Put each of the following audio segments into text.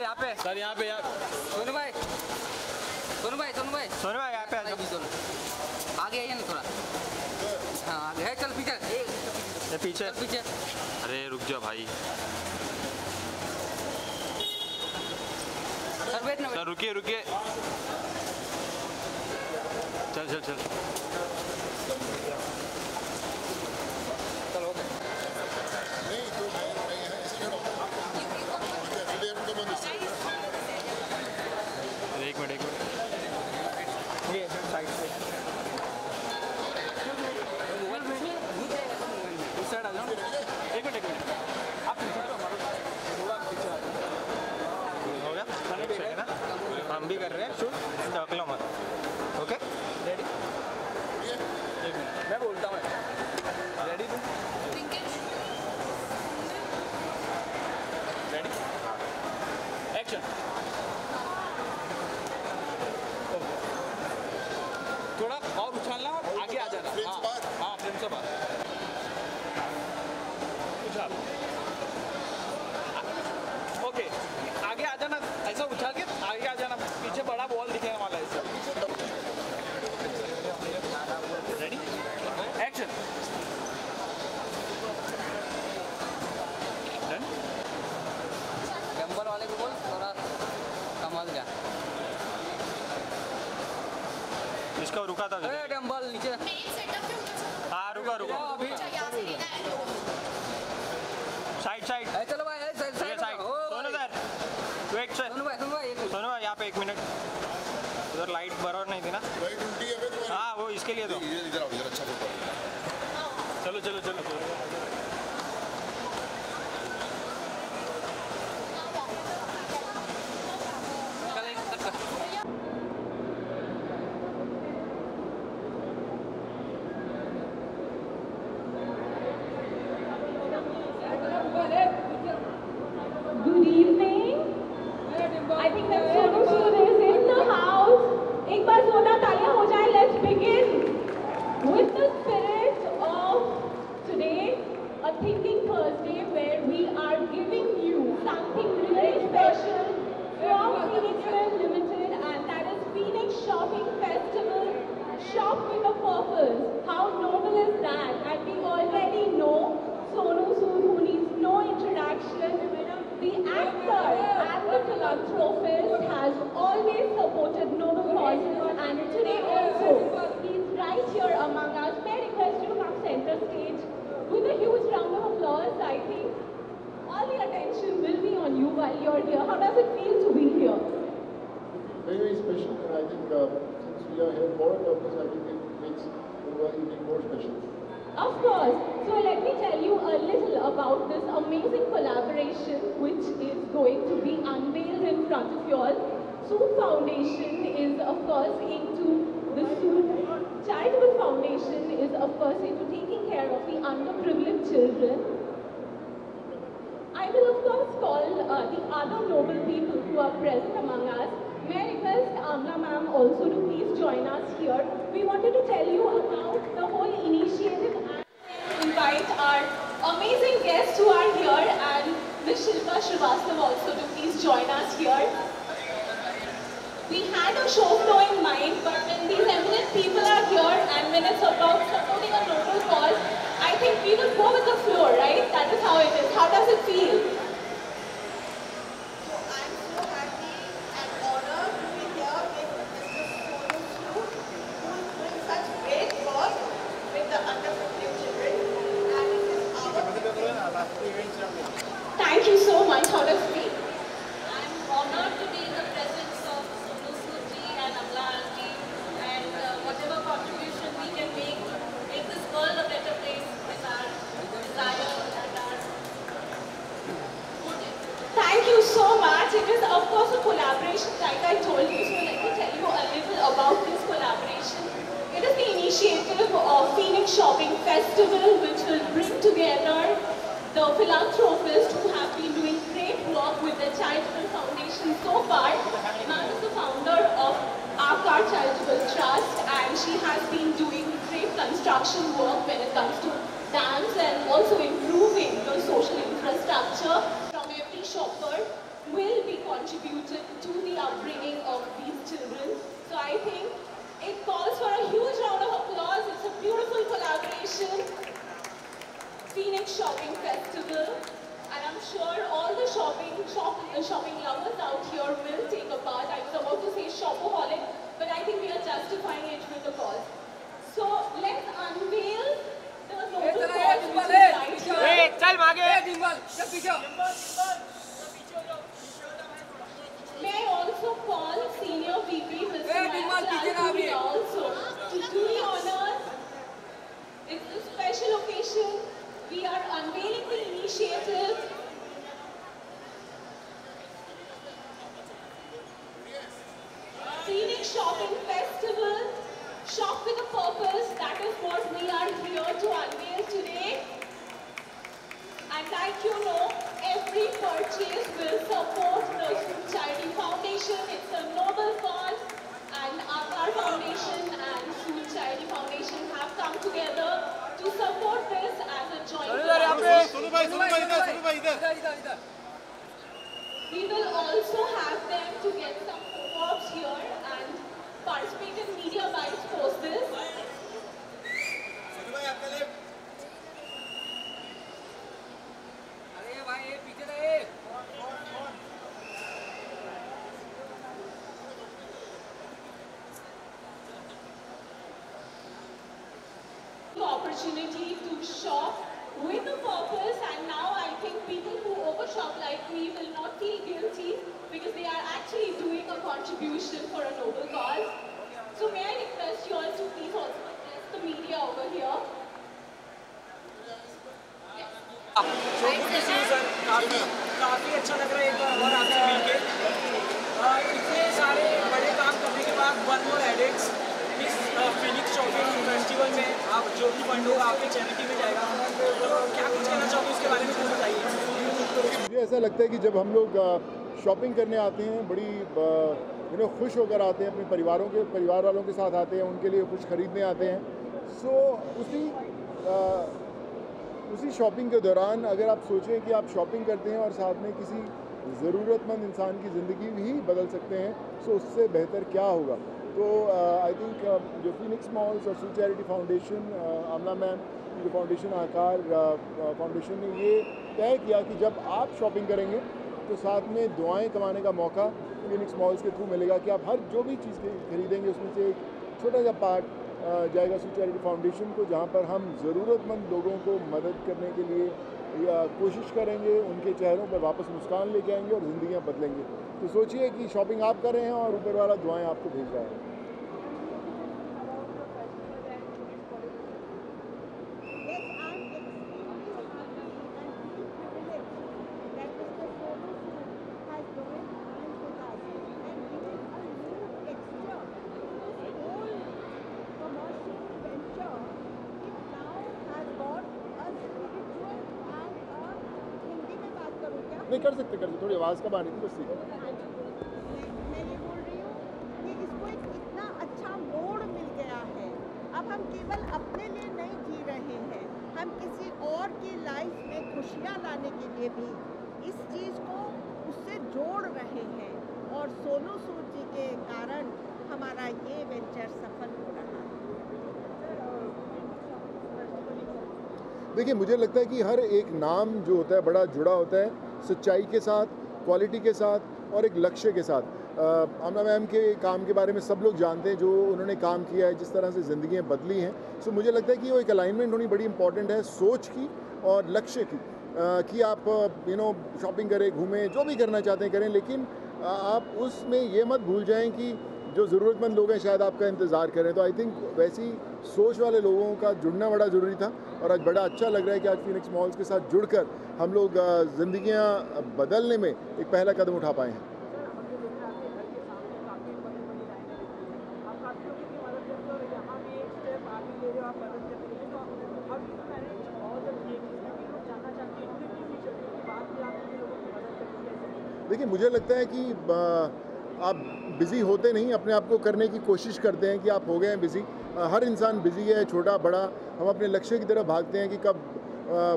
यहाँ पे सर, यहाँ पे यार। सोनू भाई यहाँ पे आ जाओ। आगे आइए ना थोड़ा। हाँ आगे है, चल पीछे। ये पीछे। पीछे। अरे रुक जाओ भाई। सर वेट ना। सर रुकिए रुकिए। चल चल चल। चलो एक मिनट ये साइड से उस साइड आ जाओ। एक मिनट आप पीछे तो हमारा थोड़ा पीछे हो गया। खाने भी है ना, हम भी कर रहे हैं शूट। ढकलो मत। Okay ready? एक मिनट मैं बोलता हूँ। रेडी तुम? रेडी? एक्शन। थोड़ा और उछालना और आगे आ जाना। हाँ फ्रेम से बाहर उछाल। ओके आगे आ जाना, ऐसा उछाल के आगे आ जाना। पीछे बड़ा बॉल दिखेने वाला है ऐसा। Ready action. डंबल वाले को बोल थोड़ा संभाल जा। इसका रुका था। डंबल नीचे। हाँ रुका रुका। Side side. चलो भाई side side. Sonu sir wait sir. Sonu भाई सोनू भाई यहाँ पे एक मिनट। उधर लाइट बराबर नहीं थी ना। लाइट उल्टी है बे तुम्हारी। हाँ वो इसके लिए तो। इधर आओ, इधर अच्छा फोटो। चलो चलो चलो। Good evening. I think that Sonu Sood is in the house. एक बार जोरदार तालियां हो जाए. Let's begin with the spirit of today, a Thinking Thursday, where we are giving you something really special from Phoenix Film Limited, and that is Phoenix Shopping Festival. Shop with a purpose. How noble is that? And we already know Sonu Sood, who needs no introduction. The actor and the philanthropist has always supported noble causes, and today also he's right here among us. May I request you to come center stage with a huge round of applause. I think all the attention will be on you while you're here. How does it feel to be here? Very, very special, and I think since we are here for a purpose, I think it makes the evening more special. Of course. So let me tell you a little about this amazing collaboration which is going to be unveiled in front of you all. Sood Foundation is of course into the Sood Charitable Foundation is of course into taking care of the underprivileged children. I will of course call the other noble people who are present among us. May I request Amla ma'am also to please join us here. We wanted to tell you about the whole initiative and invite our amazing guests who are here, and Ms. Shilpa Srivastav also to please join us here. We had a show flow in mind, but when these eminent people are here and when it's about supporting a noble cause, I think we will go with the flow, right? That is how it is. How does it feel? Thank you so much. How does it feel? I'm honored to be in the presence of Sonu Sood ji and Amla aunty, and whatever contribution we can make this world a better place with our desire and our good. Thank you so much. It is of course a collaboration, like I told you. So let me tell you a little about this collaboration. It is the initiative of Phoenix Shopping Festival, which will bring together the philanthropists who have been doing great work with the charitable foundation so far. Ma'am is the founder of Aakar Charitable Trust, and she has been doing great construction work when it comes to dams and also improving the social infrastructure from every shopper. will be contributed to the upbringing of these children. So I think it calls for a huge round of applause. It's a beautiful collaboration. Phoenix Shopping Festival, and I'm sure all the shopping lovers out here will take a part. I was about to say shopaholic, but I think we are justifying it with the cause. So let's unveil the noble cause which is right here. May I also call Senior VP Mr. Mayal also to do the honors. It's a special occasion. We are unveiling the initiative. Phoenix Shopping Festival, Shop with a Purpose, that is what we are here to unveil today. And like you know, every purchase will support the Charity Foundation. It's a noble cause, and our foundation and Food Charity Foundation have come together to support this as a joint collaboration. We will also have them to get some photos here and participate in media bites post this. Opportunity to shop with a purpose, and now I think people who overshop like me will not feel guilty because they are actually doing a contribution for a noble cause. So may I request you all to please also address the media over here. काफ़ी अच्छा लग रहा है एक बार और आपसे मिलके इतने सारे बड़े काम करने के बाद वन मोर एडिट्स इस फिनिक्स शॉपिंग फेस्टिवल में आप जो भी फंड होगा आपके चैरिटी में जाएगा, तो क्या कुछ कहना चाहोगे उसके बारे में कुछ बताइए। मुझे ऐसा लगता है कि जब हम लोग शॉपिंग करने आते हैं बड़ी खुश होकर आते हैं, अपने परिवार वालों के साथ आते हैं, उनके लिए कुछ खरीदने आते हैं। सो उसी शॉपिंग के दौरान अगर आप सोचें कि आप शॉपिंग करते हैं और साथ में किसी ज़रूरतमंद इंसान की ज़िंदगी भी बदल सकते हैं, सो उससे बेहतर क्या होगा। तो आई थिंक जो फिनिक्स मॉल्स और फूड चैरिटी फाउंडेशन, आमना मैम की जो फाउंडेशन आकार फाउंडेशन ने ये तय किया कि जब आप शॉपिंग करेंगे तो साथ में दुआएं कमाने का मौका फिनिक्स मॉल्स के थ्रू मिलेगा कि आप हर जो भी चीज़ खरीदेंगे उसमें से एक छोटा सा पार्ट जाएगा फूड चैरिटी फाउंडेशन को, जहाँ पर हम ज़रूरतमंद लोगों को मदद करने के लिए कोशिश करेंगे, उनके चेहरों पर वापस मुस्कान लेके आएंगे और ज़िंदगियाँ बदलेंगे। तो सोचिए कि शॉपिंग आप कर रहे हैं और ऊपर वाला दुआएं आपको भेज रहा है। नहीं कर सकते थोड़ी आवाज़ कम आ रही थी बस। मैं ये बोल रही हूँ कि इसको एक इतना अच्छा मोड़ मिल गया है। अब हम केवल अपने लिए नहीं जी रहे हैं, हम किसी और की लाइफ में खुशियाँ लाने के लिए भी इस चीज़ को उससे जोड़ रहे हैं, और सोनू सूद जी के कारण हमारा ये वेंचर सफल हो रहा है। देखिए, मुझे लगता है कि हर एक नाम जो होता है बड़ा जुड़ा होता है सच्चाई के साथ, क्वालिटी के साथ और एक लक्ष्य के साथ। आमना मैम के काम के बारे में सब लोग जानते हैं, जो उन्होंने काम किया है, जिस तरह से ज़िंदगियाँ बदली हैं। सो मुझे लगता है कि वो एक अलाइनमेंट होनी बड़ी इंपॉर्टेंट है सोच की और लक्ष्य की, कि आप शॉपिंग करें, घूमें, जो भी करना चाहते हैं करें, लेकिन आप उसमें ये मत भूल जाएं कि जो ज़रूरतमंद लोग हैं शायद आपका इंतज़ार करें। तो आई थिंक वैसी सोच वाले लोगों का जुड़ना बड़ा ज़रूरी था, और आज बड़ा अच्छा लग रहा है कि आज फिनिक्स मॉल्स के साथ जुड़कर हम लोग ज़िंदगियाँ बदलने में एक पहला कदम उठा पाए हैं। देखिए, मुझे लगता है कि आप बिज़ी होते नहीं, अपने आप को करने की कोशिश करते हैं कि आप हो गए हैं बिज़ी। हर इंसान बिज़ी है, छोटा बड़ा। हम अपने लक्ष्य की तरफ भागते हैं कि कब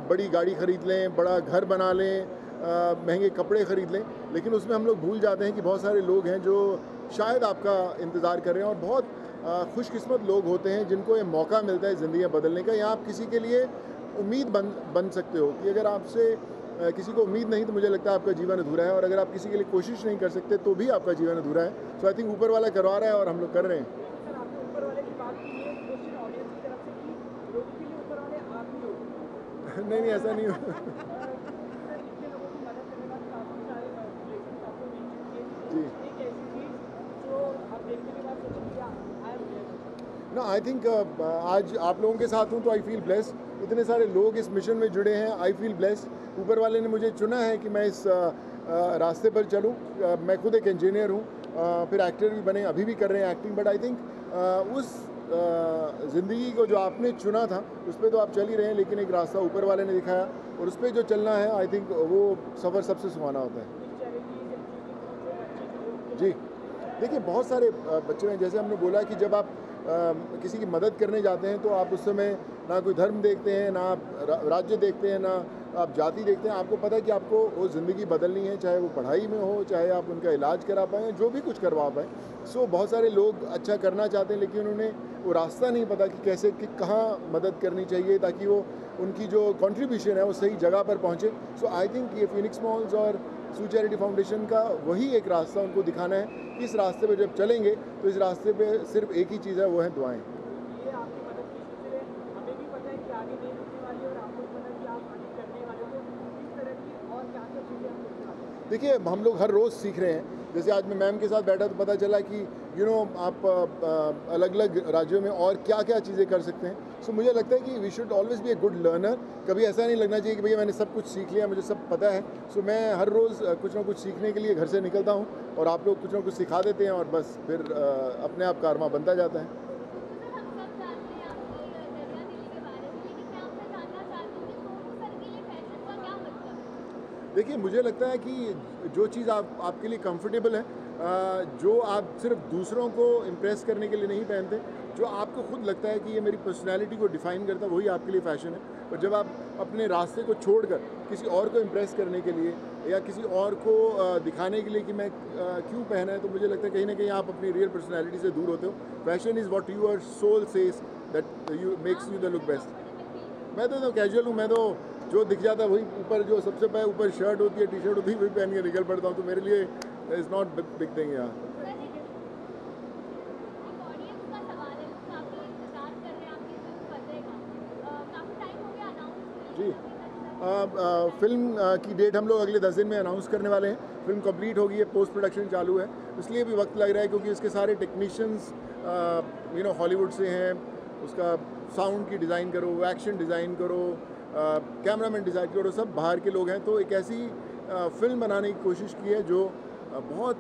बड़ी गाड़ी ख़रीद लें, बड़ा घर बना लें, महंगे कपड़े ख़रीद लें, लेकिन उसमें हम लोग भूल जाते हैं कि बहुत सारे लोग हैं जो शायद आपका इंतज़ार कर रहे हैं और बहुत खुशकिस्मत लोग होते हैं जिनको ये मौका मिलता है ज़िंदगी बदलने का। या आप किसी के लिए उम्मीद बन सकते हो कि अगर आपसे किसी को उम्मीद नहीं तो मुझे लगता है आपका जीवन अधूरा है, और अगर आप किसी के लिए कोशिश नहीं कर सकते तो भी आपका जीवन अधूरा है। सो आई थिंक ऊपर वाला करवा रहा है और हम लोग कर रहे हैं। सर, आपने ऊपर वाले की बात की है, क्वेश्चन ऑडियंस की तरफ से कि लोगों के लिए ऊपर वाले आप ही हो। नहीं, ऐसा नहीं हो। इतने लोगों की मदद करने का काफ़ी सारे ब्लेसिंग्स आपको मिल चुकी है। जी। एक ऐसी चीज़ जो आप देखने के बाद सोचें कि आई एम ब्लेस्ड। ना, आई थिंक आज आप लोगों के साथ हूँ तो आई फील ब्लेस्ड। इतने सारे लोग इस मिशन में जुड़े हैं, आई फील ब्लेस्ड। ऊपर वाले ने मुझे चुना है कि मैं इस रास्ते पर चलूँ। मैं खुद एक इंजीनियर हूँ, फिर एक्टर भी बने, अभी भी कर रहे हैं एक्टिंग, बट आई थिंक उस ज़िंदगी को जो आपने चुना था उस पर तो आप चल ही रहे हैं, लेकिन एक रास्ता ऊपर वाले ने दिखाया और उस पर जो चलना है, आई थिंक वो सफ़र सबसे सुहाना होता है। जी, देखिए बहुत सारे बच्चे हैं, जैसे हमने बोला कि जब आप किसी की मदद करने जाते हैं तो आप उस समय ना कोई धर्म देखते हैं, ना आप राज्य देखते हैं, ना आप जाति देखते हैं। आपको पता है कि आपको वो ज़िंदगी बदलनी है, चाहे वो पढ़ाई में हो, चाहे आप उनका इलाज करा पाएँ, जो भी कुछ करवा पाएँ। सो बहुत सारे लोग अच्छा करना चाहते हैं, लेकिन उन्हें वो रास्ता नहीं पता कि कैसे, कि कहाँ मदद करनी चाहिए ताकि वो उनकी जो कंट्रीब्यूशन है वो सही जगह पर पहुँचे। सो आई थिंक ये फिनिक्स मॉल्स और सू चैरिटी फाउंडेशन का वही एक रास्ता उनको दिखाना है कि इस रास्ते पे जब चलेंगे तो इस रास्ते पे सिर्फ एक ही चीज़ है, वो है दुआएं। ये आपकी मदद की सिलसिले हमें भी पता है कि आगे नहीं रुकने वाली और आपको पता है कि आप आगे करने वाले हो, तो इस तरह की और क्या क्या चीज़ें हम करने वाले हैं? देखिए, हम लोग हर रोज़ सीख रहे हैं। जैसे आज मैं मैम के साथ बैठा तो पता चला कि आप अलग अलग राज्यों में और क्या क्या चीज़ें कर सकते हैं। सो मुझे लगता है कि we should always be a good learner. कभी ऐसा नहीं लगना चाहिए कि भैया मैंने सब कुछ सीख लिया, मुझे सब पता है। सो मैं हर रोज़ कुछ ना कुछ सीखने के लिए घर से निकलता हूँ और आप लोग कुछ ना कुछ सिखा देते हैं और बस फिर अपने आप कारवां बनता जाता है। देखिए, मुझे लगता है कि जो चीज़ आपके लिए कंफर्टेबल है, जो आप सिर्फ दूसरों को इम्प्रेस करने के लिए नहीं पहनते, जो आपको खुद लगता है कि ये मेरी पर्सनैलिटी को डिफ़ाइन करता है, वही आपके लिए फ़ैशन है। और जब आप अपने रास्ते को छोड़कर किसी और को इम्प्रेस करने के लिए या किसी और को दिखाने के लिए कि मैं क्यों पहना है, तो मुझे लगता है कहीं ना कहीं आप अपनी रियल पर्सनैलिटी से दूर होते हो। Fashion is what your soul says that you makes you the look best. मैं तो कैजुअल हूँ, मैं तो जो दिख जाता है वही, ऊपर जो सबसे पहले ऊपर शर्ट होती है, टी शर्ट होती है, वही पहन के निकल पड़ता हूँ। तो मेरे लिए इज़ नॉट बिग थिंग यार। जी, फिल्म की डेट हम लोग अगले 10 दिन में अनाउंस करने वाले हैं। फिल्म कंप्लीट हो गई है, पोस्ट प्रोडक्शन चालू है, इसलिए भी वक्त लग रहा है क्योंकि इसके सारे टेक्नीशियंस हॉलीवुड से हैं। उसका साउंड की डिज़ाइन करो, एक्शन डिज़ाइन करो, कैमरामैन डिज़ाइन करो, सब बाहर के लोग हैं। तो एक ऐसी फ़िल्म बनाने की कोशिश की है जो बहुत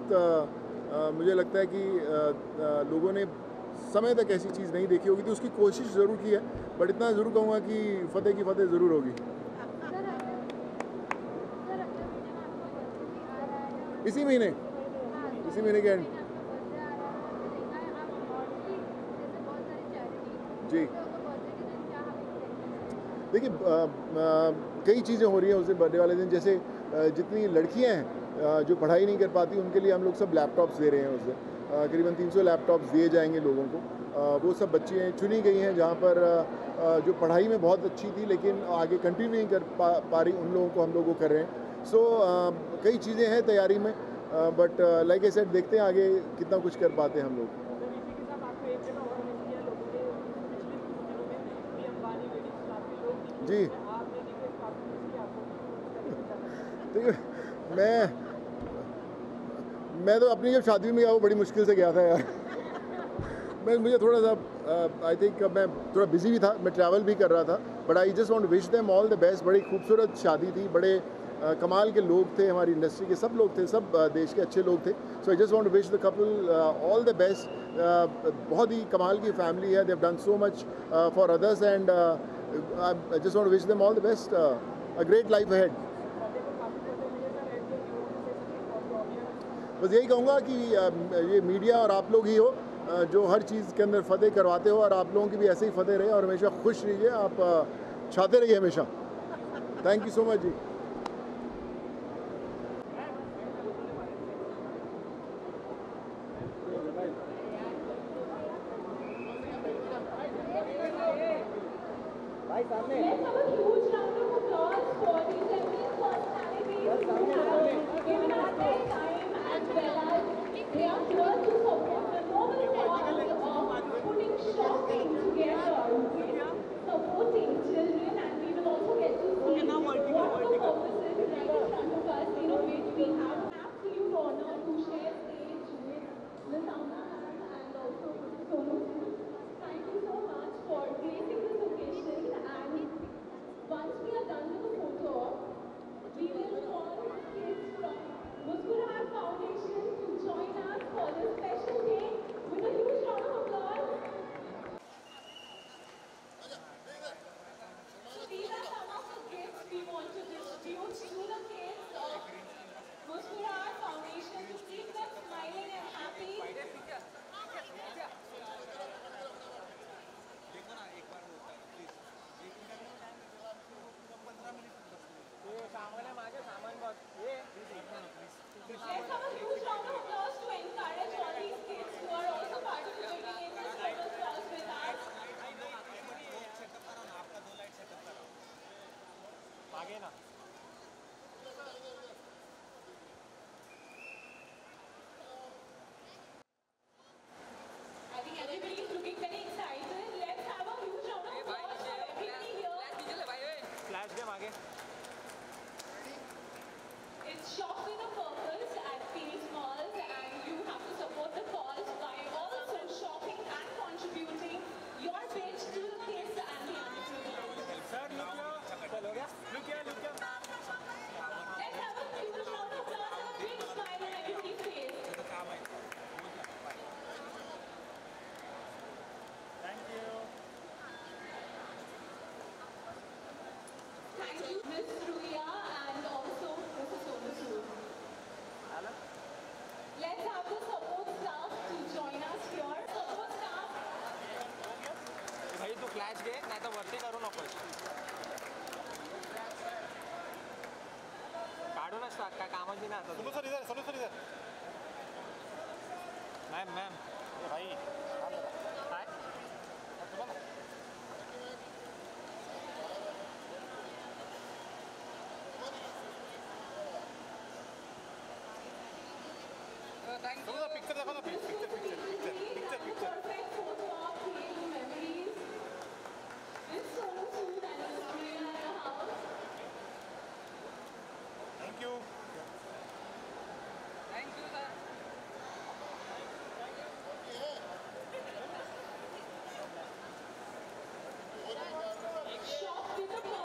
मुझे लगता है कि लोगों ने समय तक ऐसी चीज़ नहीं देखी होगी, तो उसकी कोशिश ज़रूर की है। बट इतना ज़रूर कहूँगा कि फ़तेह की फ़तेह ज़रूर होगी। इसी महीने के एंड। जी, देखिए कई चीज़ें हो रही हैं उस दिन, बर्थडे वाले दिन। जैसे जितनी लड़कियां हैं जो पढ़ाई नहीं कर पाती, उनके लिए हम लोग सब लैपटॉप्स दे रहे हैं। उस दिन करीबन 300 लैपटॉप्स दिए जाएंगे लोगों को। वो सब बच्चियाँ चुनी गई हैं जहाँ पर जो पढ़ाई में बहुत अच्छी थी लेकिन आगे कंटिन्यू नहीं कर पा रही, उन लोगों को हम लोग वो कर रहे हैं। सो कई चीज़ें हैं तैयारी में, बट लाइक आई सेड, देखते हैं आगे कितना कुछ कर पाते हैं हम लोग। जी, देखिए मैं तो अपनी जब शादी में गया वो बड़ी मुश्किल से गया था यार। मुझे थोड़ा सा आई थिंक मैं थोड़ा बिजी भी था, मैं ट्रैवल भी कर रहा था, but I just want to wish them all the best. बड़ी खूबसूरत शादी थी, बड़े कमाल के लोग थे, हमारी इंडस्ट्री के सब लोग थे, सब देश के अच्छे लोग थे। So I just want to wish the couple all the best. बहुत ही कमाल की फैमिली है, they have done so much for others and I just want to wish them all the best, a great life ahead. बस यही कहूँगा कि ये मीडिया और आप लोग ही हो जो हर चीज़ के अंदर फ़तेह करवाते हो, और आप लोगों की भी ऐसे ही फ़तेह रहे और हमेशा खुश रहिए, आप छाते रहिए हमेशा। थैंक यू सो मच जी। Let's have a huge round of applause for these eminent personalities who have given us their time as well as they are here to support the noble cause of putting shopping together with supporting children, and we will also get to see what the purpose is right in front of us, in which we have an absolute honor to share stage with Ms. Amna and also Mr. Sonu. Thank you so much for gracing this occasion, and once we are done with the photo, we will call kids from Muskurahat Foundation to join us for this special day with a huge round of applause. So these are some of the gifts we want to distribute to the kids of Muskurahat Foundation to keep them smiling and happy. Let's have a huge round of applause to encourage all these kids who are also participating in this photo cause with us. आगे ना I think everybody is looking very excited. Let's have a huge round of applause for everybody here. Flash game आगे It's Shop with a Purpose at Phoenix Malls, and you have to support the cause by also shopping and contributing your bit to the kids and the underprivileged. Sir look चल हो गया look क्या Let's have a huge round of applause and a big smile on everybody's face. Thank you Thank you, Ms. Ruya and also Mr. Sonu Sood. Let's have the support staff to join us here. Support staff. भाई तू flash घे नाही तर वरती करू नकोस काढूनच टाक काय कामाची नाही आता सर इधर मॅम भाई काय थँक्यू पिक्चर देखो ना Ms.